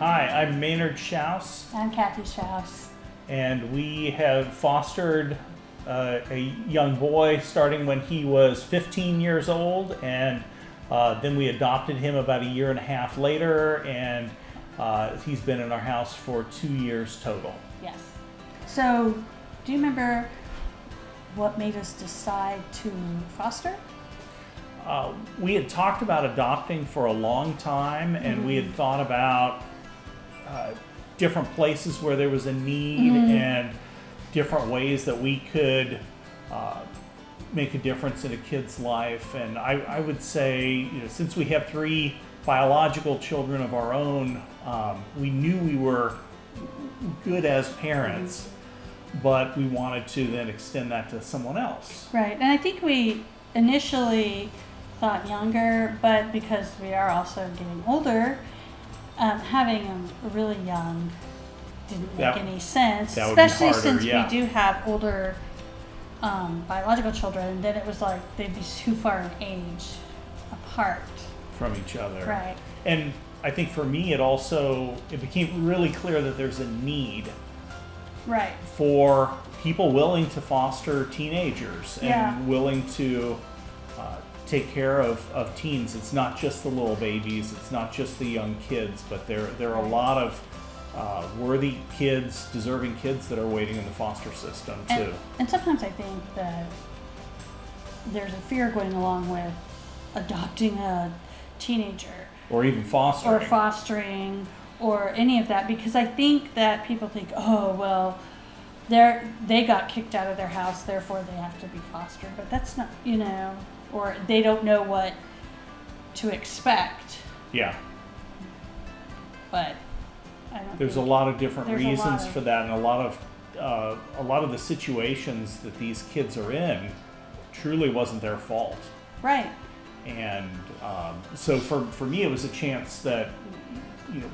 Hi, I'm Maynard Schaus, I'm Kathy Schaus. and we have fostered a young boy starting when he was 15 years old, and then we adopted him about a year and a half later, and he's been in our house for 2 years total. Yes. So, do you remember what made us decide to foster? We had talked about adopting for a long time, and we had thought about different places where there was a need and different ways that we could make a difference in a kid's life. And I would say, since we have 3 biological children of our own, we knew we were good as parents, but we wanted to then extend that to someone else. Right, and I think we initially thought younger, but because we are also getting older, having them really young didn't make any sense, that would be especially harder, since yeah. we do have older biological children, and then it was like they'd be too far in age apart. From each other. Right. And I think for me, it became really clear that there's a need Right. for people willing to foster teenagers and Yeah. willing to take care of teens. It's not just the little babies, it's not just the young kids, but there are a lot of worthy kids, deserving kids that are waiting in the foster system too. And sometimes I think that there's a fear going along with adopting a teenager Or even fostering. or fostering or any of that, because I think that people think, oh, well, they got kicked out of their house, therefore they have to be fostered. But that's not, or they don't know what to expect. Yeah. But I don't There's a think lot of different there's a lot reasons of- for that, and a lot of the situations that these kids are in truly wasn't their fault. Right. And so for me, it was a chance that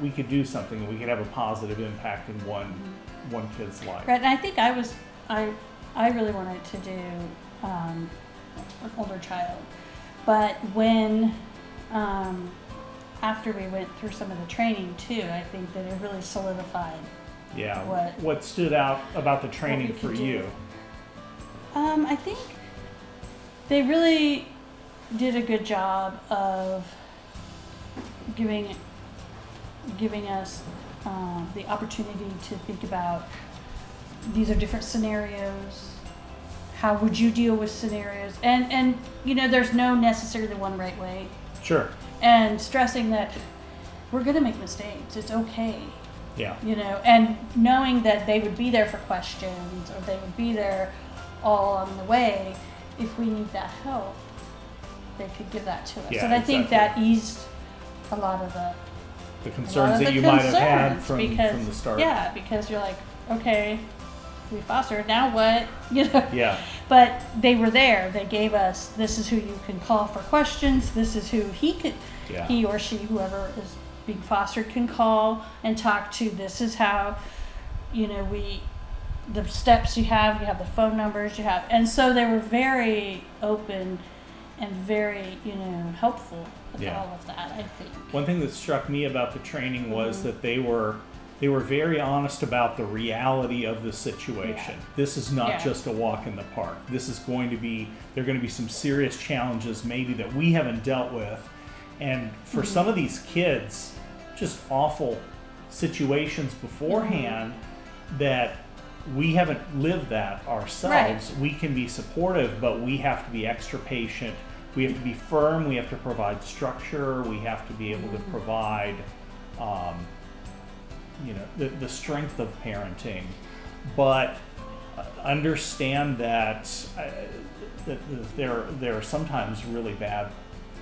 we could do something, and we could have a positive impact in one kid's life. Right, and I think I really wanted to do an older child, but when after we went through some of the training too, I think that it really solidified. Yeah. What stood out about the training we for could do. you? I think they really did a good job of giving us the opportunity to think about these are different scenarios. How would you deal with scenarios? And there's no necessarily one right way. Sure. And stressing that we're going to make mistakes. It's okay. Yeah. And knowing that they would be there for questions, or they would be there all along the way. If we need that help, they could give that to us. Yeah, and I think exactly. that eased a lot of The concerns that you might have had from the start. Yeah, because you're like, okay, we fostered, now what? Yeah. But they were there. They gave us, this is who you can call for questions. This is who he or she, whoever is being fostered, can call and talk to. This is how, the steps you have the phone numbers you have. And so they were very open and very, helpful with all of that, I think. One thing that struck me about the training was that they were very honest about the reality of the situation. Yeah. This is not Yeah. just a walk in the park. There are going to be some serious challenges maybe that we haven't dealt with. And for some of these kids, just awful situations beforehand that we haven't lived that ourselves. Right. We can be supportive, but we have to be extra patient. We have to be firm. We have to provide structure. We have to be able to provide the strength of parenting, but understand that there are sometimes really bad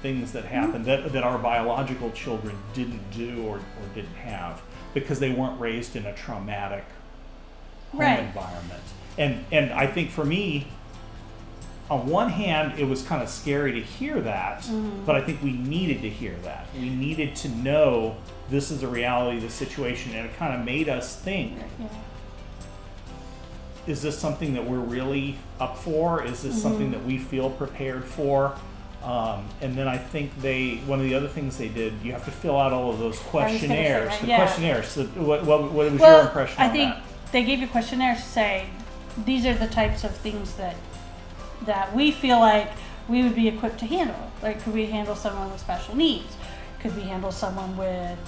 things that happen that our biological children didn't do or didn't have because they weren't raised in a traumatic home environment. And I think for me, on one hand, it was kind of scary to hear that, but I think we needed to hear that. We needed to know this is a reality of the situation, and it kind of made us think, is this something that we're really up for? Is this something that we feel prepared for? And then I think one of the other things they did, you have to fill out all of those I was gonna say questionnaires. that, The yeah. questionnaires. So what was your Well, impression I on think that? they gave you questionnaires to say, these are the types of things that we feel like we would be equipped to handle. Like, could we handle someone with special needs? Could we handle someone with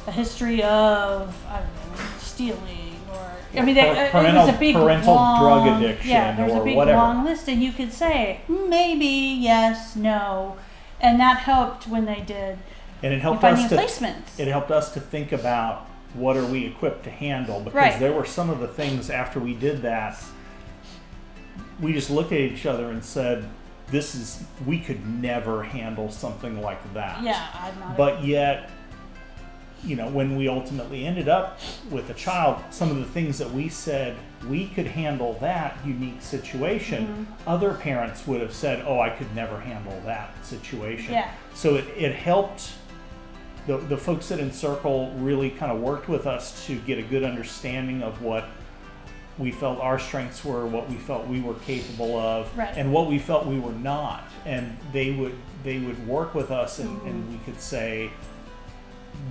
a history of, I don't know, stealing or, I mean, it was a big parental long, drug addiction yeah, there's or a big whatever. long list, and you could say maybe, yes, no, and that helped when they did And it helped finding us to placements. it helped us to think about what are we equipped to handle, because Right. there were some of the things after we did that, we just looked at each other and said, we could never handle something like that. Yeah, I'm not. But yet, when we ultimately ended up with a child, some of the things that we said we could handle that unique situation, Mm-hmm. other parents would have said, oh, I could never handle that situation. Yeah. So it helped. The folks at Encircle really kind of worked with us to get a good understanding of what we felt our strengths were, what we felt we were capable of, Right. and what we felt we were not. And they would work with us, and we could say,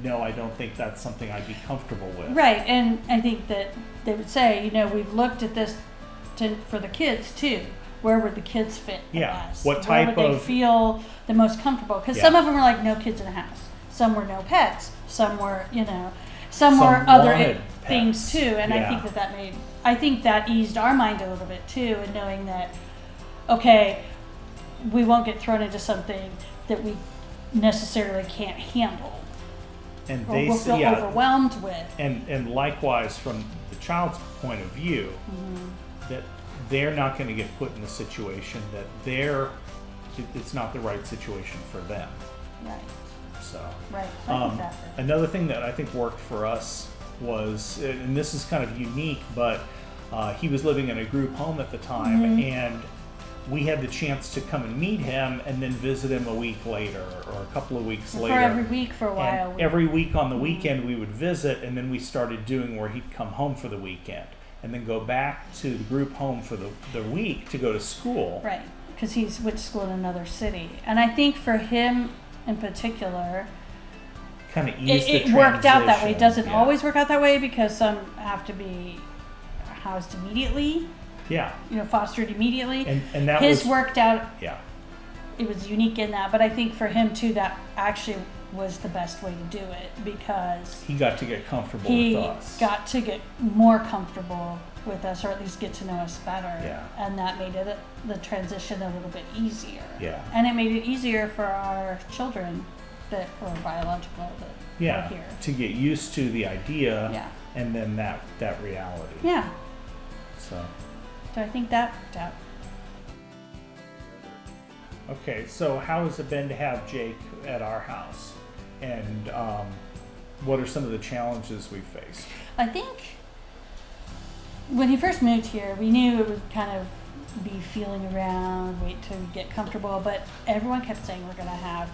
no, I don't think that's something I'd be comfortable with. Right, and I think that they would say, we've looked at this for the kids too. Where would the kids fit? Yeah, best? what type Where would of- they feel the most comfortable? Because Yeah. some of them were like no kids in the house. Some were no pets. Some were, some Some were other wanted things pets. too. And I Yeah. think I think that eased our mind a little bit too, in knowing that, okay, we won't get thrown into something that we necessarily can't handle And or they we'll say, feel overwhelmed with. and likewise from the child's point of view, that they're not going to get put in a situation that it's not the right situation for them. Right. So. Right. I think that. Another thing that I think worked for us was, and this is kind of unique, but he was living in a group home at the time, and we had the chance to come and meet him and then visit him a week later or a couple of weeks later. For every week for a while. And every week on the weekend we would visit, and then we started doing where he'd come home for the weekend and then go back to the group home for the week to go to school. Right. Because he went to school in another city. And I think for him in particular, Kind of eased the it worked out that way. It transition. doesn't Yeah. always work out that way because some have to be housed immediately, Yeah. fostered immediately. And that His was, worked out, yeah. it was unique in that. But I think for him too, that actually was the best way to do it because He got to get comfortable he with us. got to get more comfortable with us, or at least get to know us better. Yeah. And that made the transition a little bit easier. Yeah. And it made it easier for our children that are biological that Yeah. are here. To get used to the idea Yeah. and then that reality. Yeah. So. So I think that Okay, so how has it been to have Jake at our house? And what are some of the challenges we faced? I think when he first moved here, we knew it would kind of be feeling around, wait till we get comfortable, but everyone kept saying we're going to have,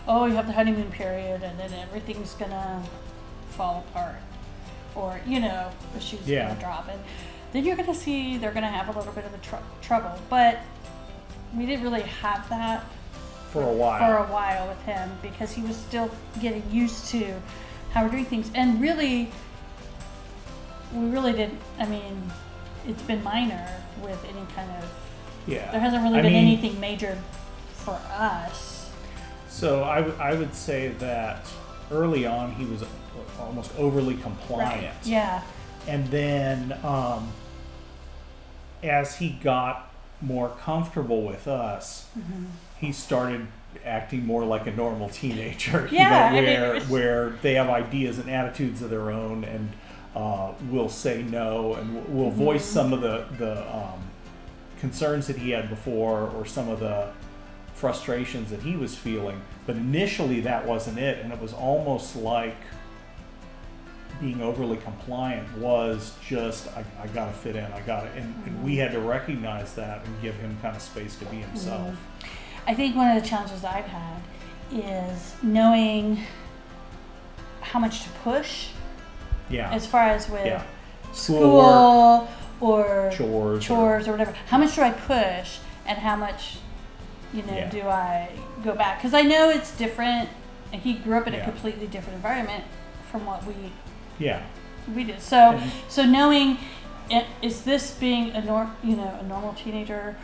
oh, you have the honeymoon period and then everything's going to fall apart. Or, the shoe's Yeah. going to drop. And then you're going to see they're going to have a little bit of trouble. But we didn't really have that For a while. with him because he was still getting used to how we're doing things. And really, we really didn't, it's been minor with any kind of, Yeah. there hasn't really been anything major for us. So I would say that early on he was almost overly compliant. Right. Yeah. And then as he got more comfortable with us, he started acting more like a normal teenager. Yeah, where they have ideas and attitudes of their own, and will say no, and will voice some of the concerns that he had before, or some of the frustrations that he was feeling. But initially that wasn't it, and it was almost like being overly compliant was just, I gotta fit in, and we had to recognize that and give him kind of space to be himself. I think one of the challenges I've had is knowing how much to push Yeah. as far as with Yeah. school or Chores or whatever. How much do I push and how much Yeah. Do I go back? Because I know it's different. And he grew up in a Yeah. completely different environment from what we Yeah. did. So, And- so knowing, is this being a normal teenager?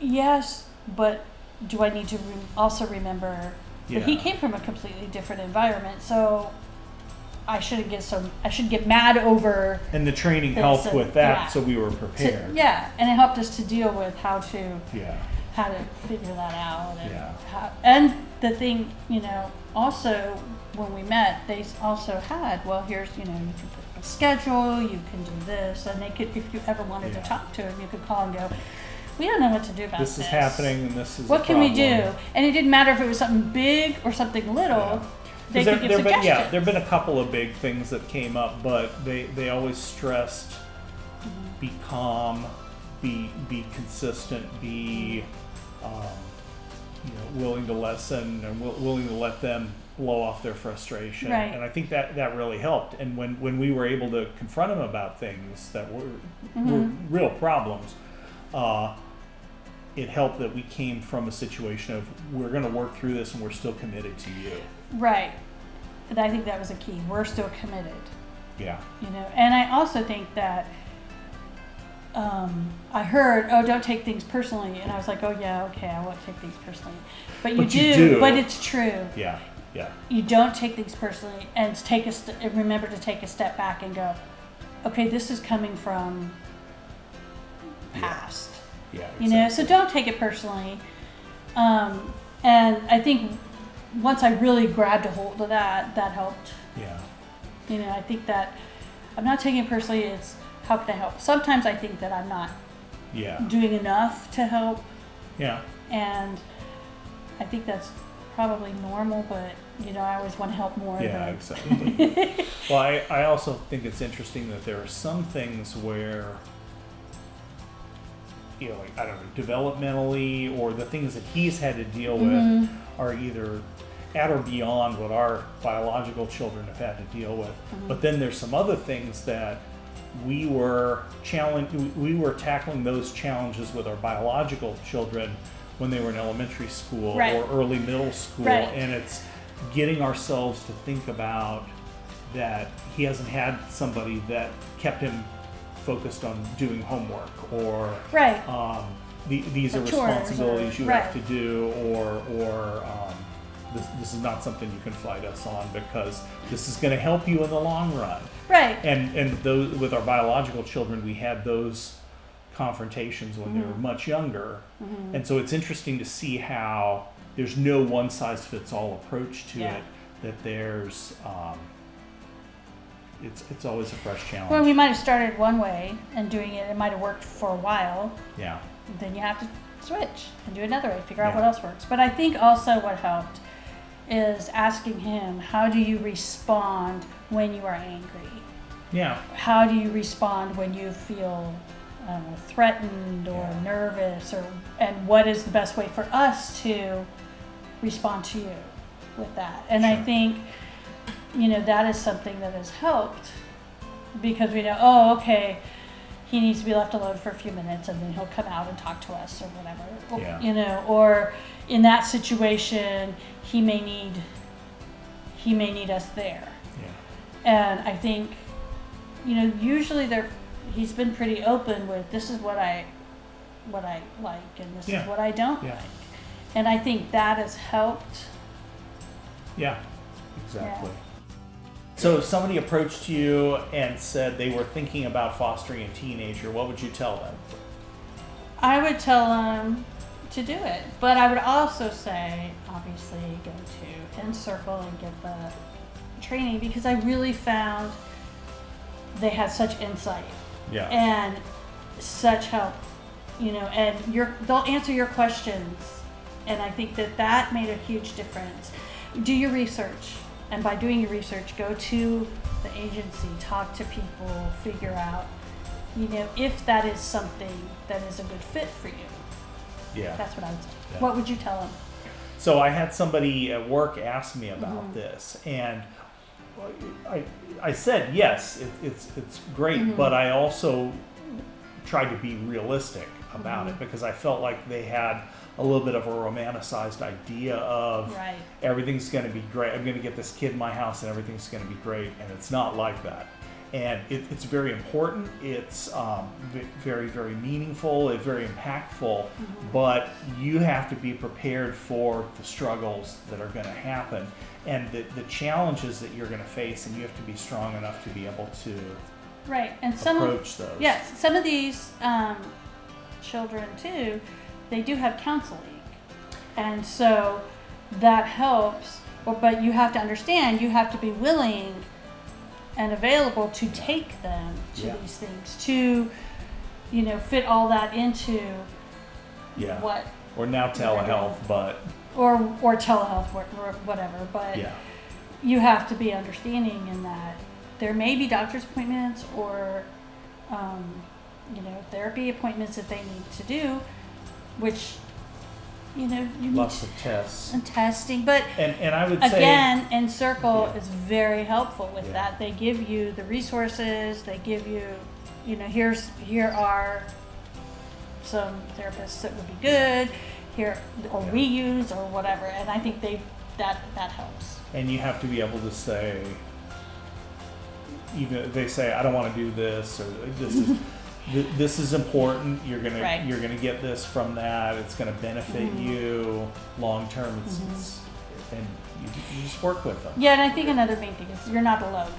Yes, but do I need to also remember that he Yeah. came from a completely different environment? So I shouldn't get mad over. And the training This, helped with that, yeah. so we were prepared. And it helped us to deal with how to Yeah. figure that out. And Yeah. and the thing, also when we met, they also had, well, here's, you can put a schedule, you can do this, and they could, if you ever wanted Yeah. to talk to him, you could call and go, we don't know what to do about this. This is happening, and this is What a can we do? problem. And it didn't matter if it was something big or something little. Yeah. They 'Cause could give there've been, suggestions. there've been a couple of big things that came up, but they always stressed be calm, be consistent, be willing to listen and willing to let them blow off their frustration. Right. And I think that really helped. And when we were able to confront them about things that were real problems, it helped that we came from a situation of, we're going to work through this and we're still committed to you. Right. And I think that was a key. We're still committed. Yeah. And I also think that I heard, don't take things personally, and I was like, oh yeah, okay, I won't take things personally, but you do. But it's true. Yeah. You don't take things personally, and remember to take a step back and go, okay, this is coming from past. Yeah. Exactly. So don't take it personally. And I think once I really grabbed a hold of that helped. Yeah. I think that I'm not taking it personally. It's, how can I help? Sometimes I think that I'm not doing enough to help. Yeah. And I think that's probably normal, but I always want to help more. Yeah, exactly. Well, I also think it's interesting that there are some things where, like, I don't know, developmentally, or the things that he's had to deal with are either at or beyond what our biological children have had to deal with. But then there's some other things that we were tackling those challenges with our biological children when they were in elementary school or early middle school. And it's getting ourselves to think about that he hasn't had somebody that kept him focused on doing homework, or these are responsibilities you have to do, or this is not something you can fight us on because this is going to help you in the long run. Right. And those, with our biological children, we had those confrontations when they were much younger. And so it's interesting to see how there's no one size fits all approach to it, that there's it's always a fresh challenge. Well, we might have started one way and doing it might have worked for a while. Yeah. Then you have to switch and do another way, figure out what else works. But I think also what helped is asking him, how do you respond when you are angry? Yeah. How do you respond when you feel threatened or nervous, and what is the best way for us to respond to you with that? And I think, that is something that has helped, because we know, okay, he needs to be left alone for a few minutes and then he'll come out and talk to us or whatever. Or in that situation, he may need us there. And I think, usually he's been pretty open with, this is what I like and this is what I don't like. And I think that has helped. Yeah, exactly. So if somebody approached you and said they were thinking about fostering a teenager, what would you tell them? I would tell them to do it. But I would also say, obviously, go to Encircle and get the training, because I really found they had such insight and such help, and they'll answer your questions. And I think that made a huge difference. Do your research. And by doing your research, go to the agency, talk to people, figure out, if that is something that is a good fit for you. Yeah. That's what I would say. Yeah. What would you tell them? So I had somebody at work ask me about this, and I said, yes, it's great, but I also tried to be realistic. about it, because I felt like they had a little bit of a romanticized idea of Right. everything's going to be great. I'm going to get this kid in my house and everything's going to be great, and it's not like that. And it's very important. It's very, very meaningful. It's very impactful. But you have to be prepared for the struggles that are going to happen and the challenges that you're going to face, and you have to be strong enough to be able to Right. And approach those. yes, some of these children too, they do have counseling, and so that helps. But you have to understand, you have to be willing and available to take them to Yeah. these things, to fit all that into Yeah. what Or now telehealth, but or telehealth or whatever. But yeah. you have to be understanding in that there may be doctor's appointments or therapy appointments that they need to do, which you need Lots of tests. and testing. But And I would say again, Encircle Yeah. is very helpful with Yeah. that. They give you the resources. They give you, here are some therapists that would be good here, or Yeah. we use or whatever. And I think that helps. and you have to be able to say, even if they say, I don't want to do this, or this is this is important. You're gonna Right. you're gonna get this from that. It's gonna benefit you long term. It's and you just work with them. Yeah, and I think another main thing is you're not alone.